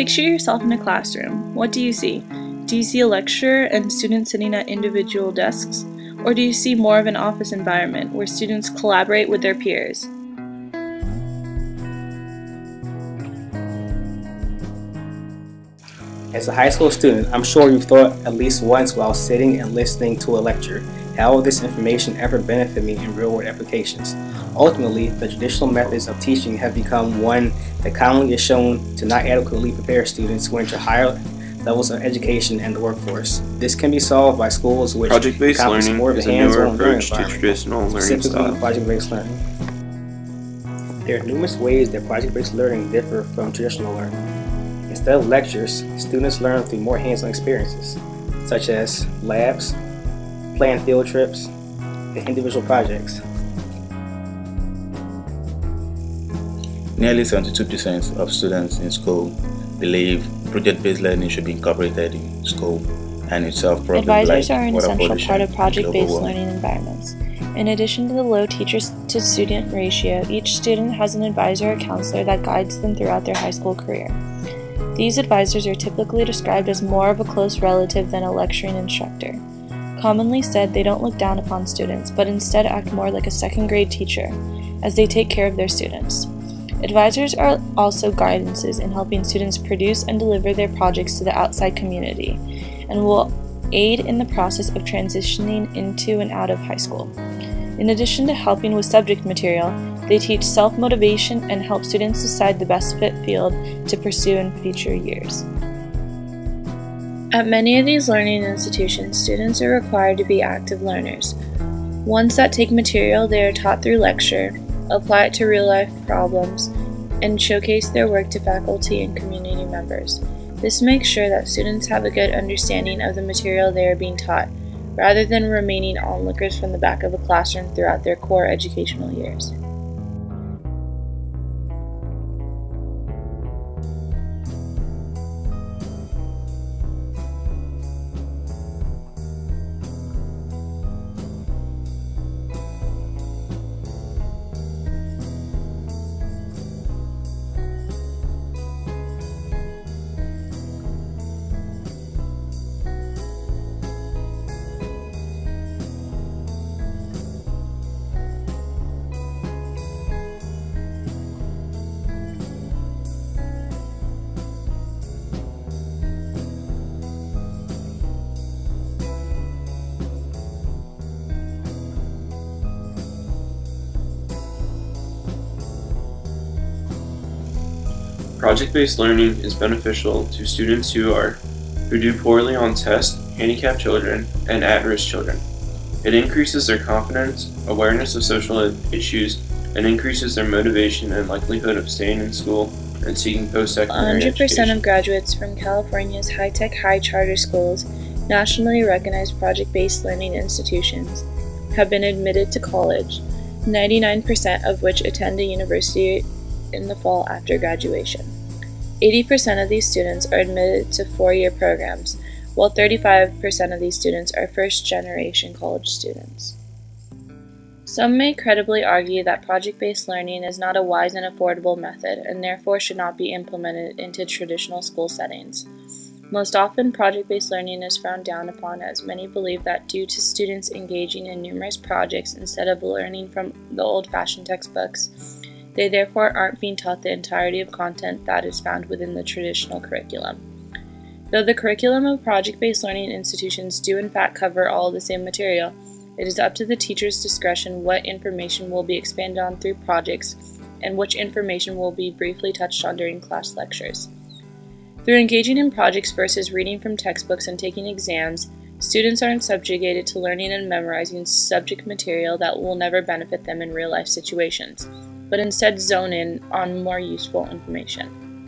Picture yourself in a classroom. What do you see? Do you see a lecturer and students sitting at individual desks? Or do you see more of an office environment where students collaborate with their peers? As a high school student, I'm sure you've thought at least once while sitting and listening to a lecture, how will this information ever benefit me in real-world applications? Ultimately, the traditional methods of teaching have become one that commonly is shown to not adequately prepare students who enter higher levels of education and the workforce. This can be solved by schools which Project-based accomplish learning more of is a a newer hands-on learning approach to environment, traditional learning specifically styles. project-based learning. There are numerous ways that project-based learning differ from traditional learning. Instead of lectures, students learn through more hands-on experiences, such as labs, planned field trips, and individual projects. Nearly 72% of students in school believe project-based learning should be incorporated in school, and itself probably Advisors like are an water essential pollution part of and project-based global warming. learning environments. In addition to the low teacher-to-student ratio, each student has an advisor or counselor that guides them throughout their high school career. These advisors are typically described as more of a close relative than a lecturing instructor. Commonly said, they don't look down upon students, but instead act more like a second-grade teacher, as they take care of their students. Advisors are also guidances in helping students produce and deliver their projects to the outside community, and will aid in the process of transitioning into and out of high school. In addition to helping with subject material, they teach self-motivation and help students decide the best fit field to pursue in future years. At many of these learning institutions, students are required to be active learners. Once that take material they are taught through lecture, apply it to real-life problems, and showcase their work to faculty and community members. This makes sure that students have a good understanding of the material they are being taught, rather than remaining onlookers from the back of a classroom throughout their core educational years. Project-based learning is beneficial to students who do poorly on tests, handicapped children, and at-risk children. It increases their confidence, awareness of social issues, and increases their motivation and likelihood of staying in school and seeking post-secondary 100% education. of graduates from California's high-tech high charter schools, nationally recognized project-based learning institutions, have been admitted to college, 99% of which attend a university in the fall after graduation. 80% of these students are admitted to four-year programs, while 35% of these students are first-generation college students. Some may credibly argue that project-based learning is not a wise and affordable method and therefore should not be implemented into traditional school settings. Most often, project-based learning is frowned down upon, as many believe that due to students engaging in numerous projects instead of learning from the old-fashioned textbooks, they therefore aren't being taught the entirety of content that is found within the traditional curriculum. Though the curriculum of project-based learning institutions do in fact cover all of the same material, it is up to the teacher's discretion what information will be expanded on through projects and which information will be briefly touched on during class lectures. Through engaging in projects versus reading from textbooks and taking exams, students aren't subjugated to learning and memorizing subject material that will never benefit them in real-life situations, but instead zone in on more useful information.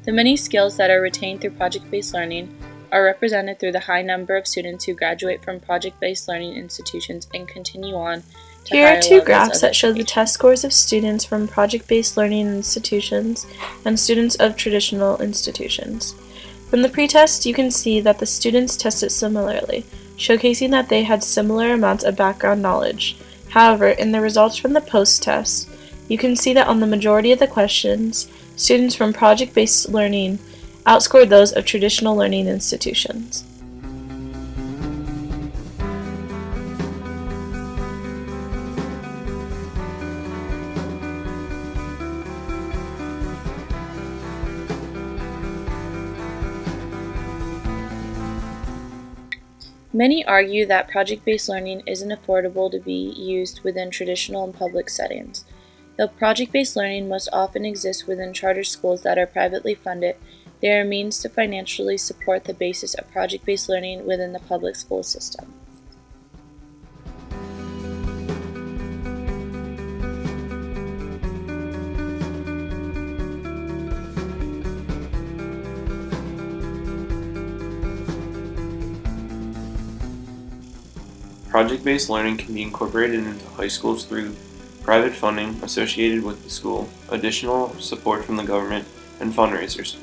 The many skills that are retained through project-based learning are represented through the high number of students who graduate from project-based learning institutions and continue on to Here higher are two levels graphs of that show the education. test scores of students from project-based learning institutions and students of traditional institutions. From the pretest, you can see that the students tested similarly, showcasing that they had similar amounts of background knowledge. However, in the results from the post-test, you can see that on the majority of the questions, students from project-based learning outscored those of traditional learning institutions. Many argue that project-based learning isn't affordable to be used within traditional and public settings. Though project-based learning most often exists within charter schools that are privately funded, there are means to financially support the basis of project-based learning within the public school system. Project-based learning can be incorporated into high schools through private funding associated with the school, additional support from the government, and fundraisers.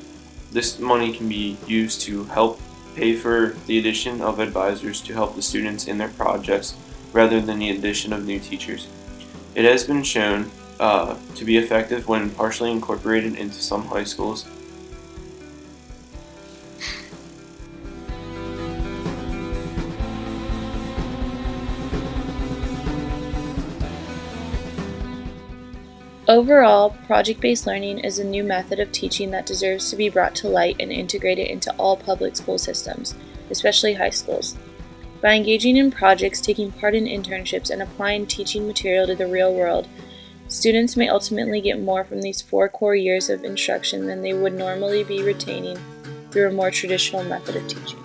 This money can be used to help pay for the addition of advisors to help the students in their projects rather than the addition of new teachers. It has been shown to be effective when partially incorporated into some high schools. Overall, project-based learning is a new method of teaching that deserves to be brought to light and integrated into all public school systems, especially high schools. By engaging in projects, taking part in internships, and applying teaching material to the real world, students may ultimately get more from these 4 core years of instruction than they would normally be retaining through a more traditional method of teaching.